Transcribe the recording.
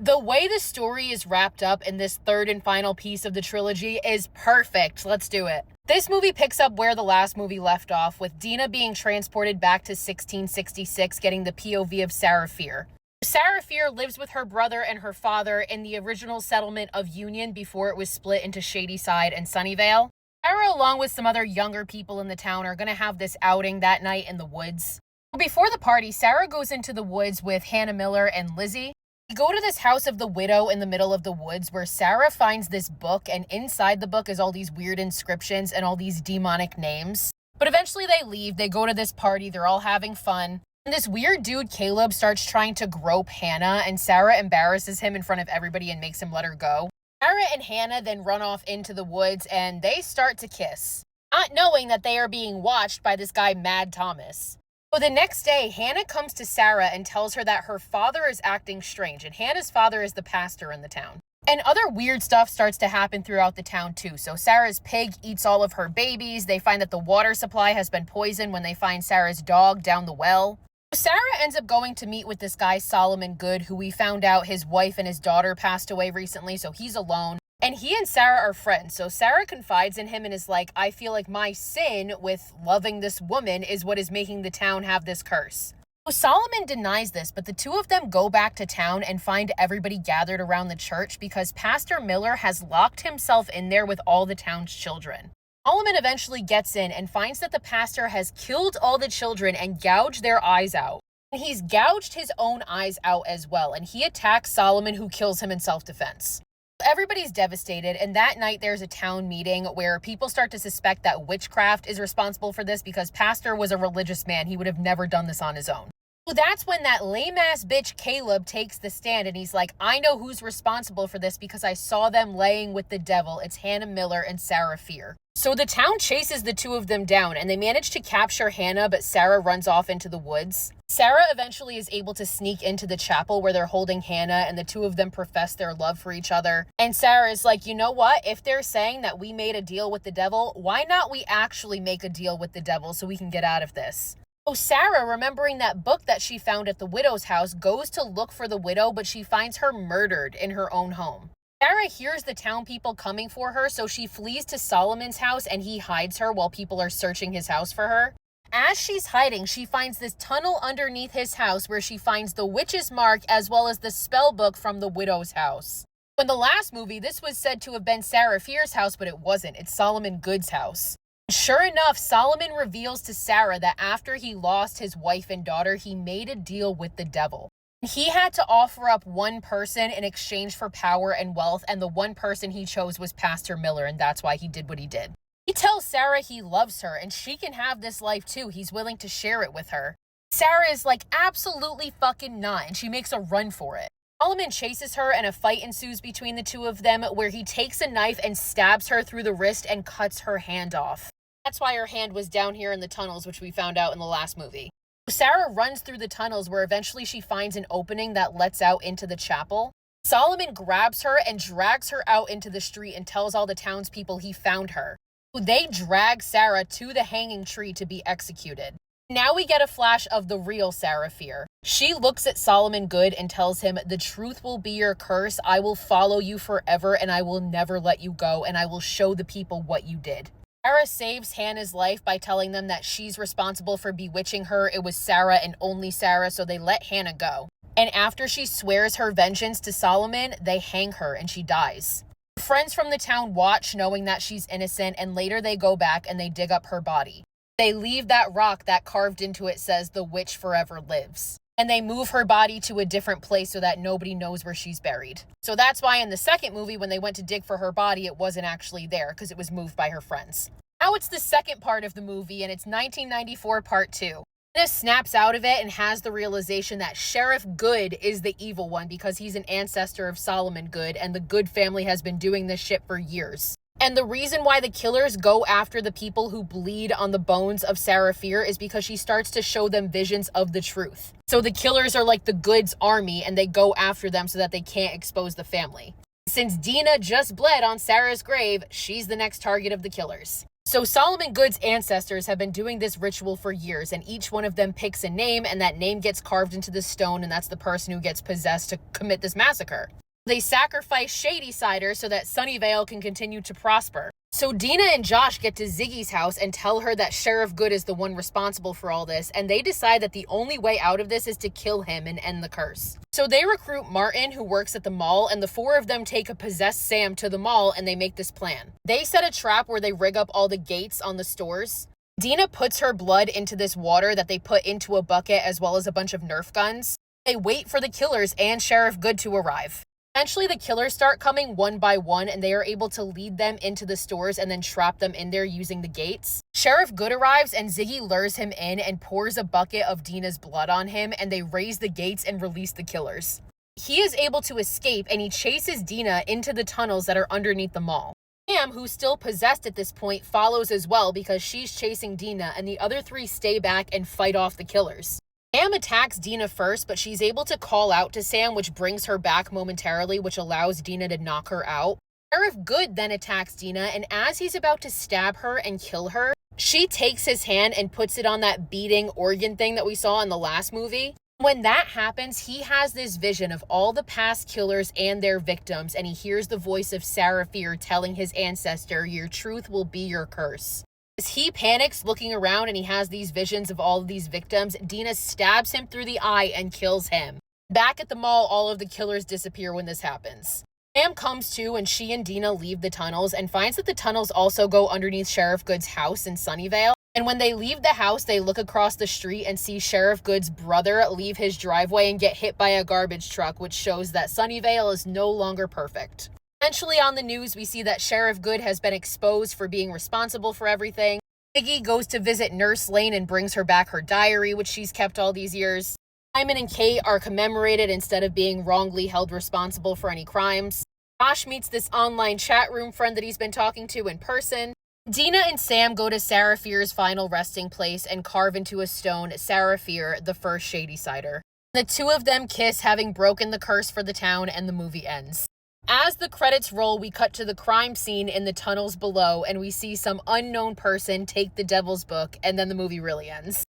The way the story is wrapped up in this third and final piece of the trilogy is perfect. Let's do it. This movie picks up where the last movie left off, with Dina being transported back to 1666, getting the POV of Sarah Fier. Sarah Fier lives with her brother and her father in the original settlement of Union before it was split into Shadyside and Sunnyvale. Sarah, along with some other younger people in the town, are going to have this outing that night in the woods. Before the party, Sarah goes into the woods with Hannah Miller and Lizzie. They go to this house of the widow in the middle of the woods where Sarah finds this book, and inside the book is all these weird inscriptions and all these demonic names. But eventually they leave, they go to this party, they're all having fun. And this weird dude, Caleb, starts trying to grope Hannah, and Sarah embarrasses him in front of everybody and makes him let her go. Sarah and Hannah then run off into the woods and they start to kiss, not knowing that they are being watched by this guy, Mad Thomas. So the next day, Hannah comes to Sarah and tells her that her father is acting strange, and Hannah's father is the pastor in the town. And other weird stuff starts to happen throughout the town too. So Sarah's pig eats all of her babies. They find that the water supply has been poisoned when they find Sarah's dog down the well. Sarah ends up going to meet with this guy, Solomon Good, who we found out his wife and his daughter passed away recently, so he's alone. And he and Sarah are friends, so Sarah confides in him and is like, I feel like my sin with loving this woman is what is making the town have this curse. So Solomon denies this, but the two of them go back to town and find everybody gathered around the church because Pastor Miller has locked himself in there with all the town's children. Solomon eventually gets in and finds that the pastor has killed all the children and gouged their eyes out. And he's gouged his own eyes out as well, and he attacks Solomon, who kills him in self-defense. Everybody's devastated, and that night there's a town meeting where people start to suspect that witchcraft is responsible for this because Pastor was a religious man. He would have never done this on his own. So that's when that lame-ass bitch Caleb takes the stand, and he's like, I know who's responsible for this because I saw them laying with the devil. It's Hannah Miller and Sarah Fier. So the town chases the two of them down, and they manage to capture Hannah, but Sarah runs off into the woods. Sarah eventually is able to sneak into the chapel where they're holding Hannah, and the two of them profess their love for each other. And Sarah is like, you know what? If they're saying that we made a deal with the devil, why not we actually make a deal with the devil so we can get out of this? So Sarah, remembering that book that she found at the widow's house, goes to look for the widow, but she finds her murdered in her own home. Sarah hears the town people coming for her, so she flees to Solomon's house and he hides her while people are searching his house for her. As she's hiding, she finds this tunnel underneath his house where she finds the witch's mark as well as the spell book from the widow's house. In the last movie, this was said to have been Sarah Fier's house, but it wasn't. It's Solomon Good's house. Sure enough, Solomon reveals to Sarah that after he lost his wife and daughter, he made a deal with the devil. He had to offer up one person in exchange for power and wealth, and the one person he chose was Pastor Miller, and that's why he did what he did. He tells Sarah he loves her, and she can have this life too. He's willing to share it with her. Sarah is like, absolutely fucking not, and she makes a run for it. Solomon chases her, and a fight ensues between the two of them, where he takes a knife and stabs her through the wrist and cuts her hand off. That's why her hand was down here in the tunnels, which we found out in the last movie. Sarah runs through the tunnels where eventually she finds an opening that lets out into the chapel. Solomon grabs her and drags her out into the street and tells all the townspeople he found her. They drag Sarah to the hanging tree to be executed. Now we get a flash of the real Sarah Fier. She looks at Solomon Good and tells him, the truth will be your curse. I will follow you forever and I will never let you go, and I will show the people what you did. Sarah saves Hannah's life by telling them that she's responsible for bewitching her. It was Sarah and only Sarah, so they let Hannah go. And after she swears her vengeance to Solomon, they hang her and she dies. Friends from the town watch, knowing that she's innocent, and later they go back and they dig up her body. They leave that rock that carved into it says, the witch forever lives. And they move her body to a different place so that nobody knows where she's buried. So that's why in the second movie, when they went to dig for her body, it wasn't actually there because it was moved by her friends. Now it's the second part of the movie, and it's 1994 part 2. Hannah snaps out of it and has the realization that Sheriff Good is the evil one because he's an ancestor of Solomon Good, and the Good family has been doing this shit for years. And the reason why the killers go after the people who bleed on the bones of Sarah Fier is because she starts to show them visions of the truth. So the killers are like the Good's army, and they go after them so that they can't expose the family. Since Dina just bled on Sarah's grave, she's the next target of the killers. So Solomon Good's ancestors have been doing this ritual for years, and each one of them picks a name, and that name gets carved into the stone, and that's the person who gets possessed to commit this massacre. They sacrifice Shady Cider so that Sunnyvale can continue to prosper. So Dina and Josh get to Ziggy's house and tell her that Sheriff Good is the one responsible for all this, and they decide that the only way out of this is to kill him and end the curse. So they recruit Martin, who works at the mall, and the four of them take a possessed Sam to the mall, and they make this plan. They set a trap where they rig up all the gates on the stores. Dina puts her blood into this water that they put into a bucket, as well as a bunch of Nerf guns. They wait for the killers and Sheriff Good to arrive. Eventually, the killers start coming one by one, and they are able to lead them into the stores and then trap them in there using the gates. Sheriff Good arrives, and Ziggy lures him in and pours a bucket of Dina's blood on him, and they raise the gates and release the killers. He is able to escape, and he chases Dina into the tunnels that are underneath the mall. Sam, who's still possessed at this point, follows as well because she's chasing Dina, and the other three stay back and fight off the killers. Sam attacks Dina first, but she's able to call out to Sam, which brings her back momentarily, which allows Dina to knock her out. Sheriff Good then attacks Dina, and as he's about to stab her and kill her, she takes his hand and puts it on that beating organ thing that we saw in the last movie. When that happens, he has this vision of all the past killers and their victims, and he hears the voice of Sarah Fier telling his ancestor, "Your truth will be your curse." As he panics looking around and he has these visions of all of these victims, Dina stabs him through the eye and kills him. Back at the mall, all of the killers disappear when this happens. Sam comes to and she and Dina leave the tunnels and finds that the tunnels also go underneath Sheriff Good's house in Sunnyvale. And when they leave the house, they look across the street and see Sheriff Good's brother leave his driveway and get hit by a garbage truck, which shows that Sunnyvale is no longer perfect. Eventually on the news, we see that Sheriff Good has been exposed for being responsible for everything. Ziggy goes to visit Nurse Lane and brings her back her diary, which she's kept all these years. Simon and Kate are commemorated instead of being wrongly held responsible for any crimes. Josh meets this online chat room friend that he's been talking to in person. Dina and Sam go to Sarah Fier's final resting place and carve into a stone Sarah Fier, the first Shady Cider. The two of them kiss, having broken the curse for the town, and the movie ends. As the credits roll, we cut to the crime scene in the tunnels below, and we see some unknown person take the devil's book, and then the movie really ends.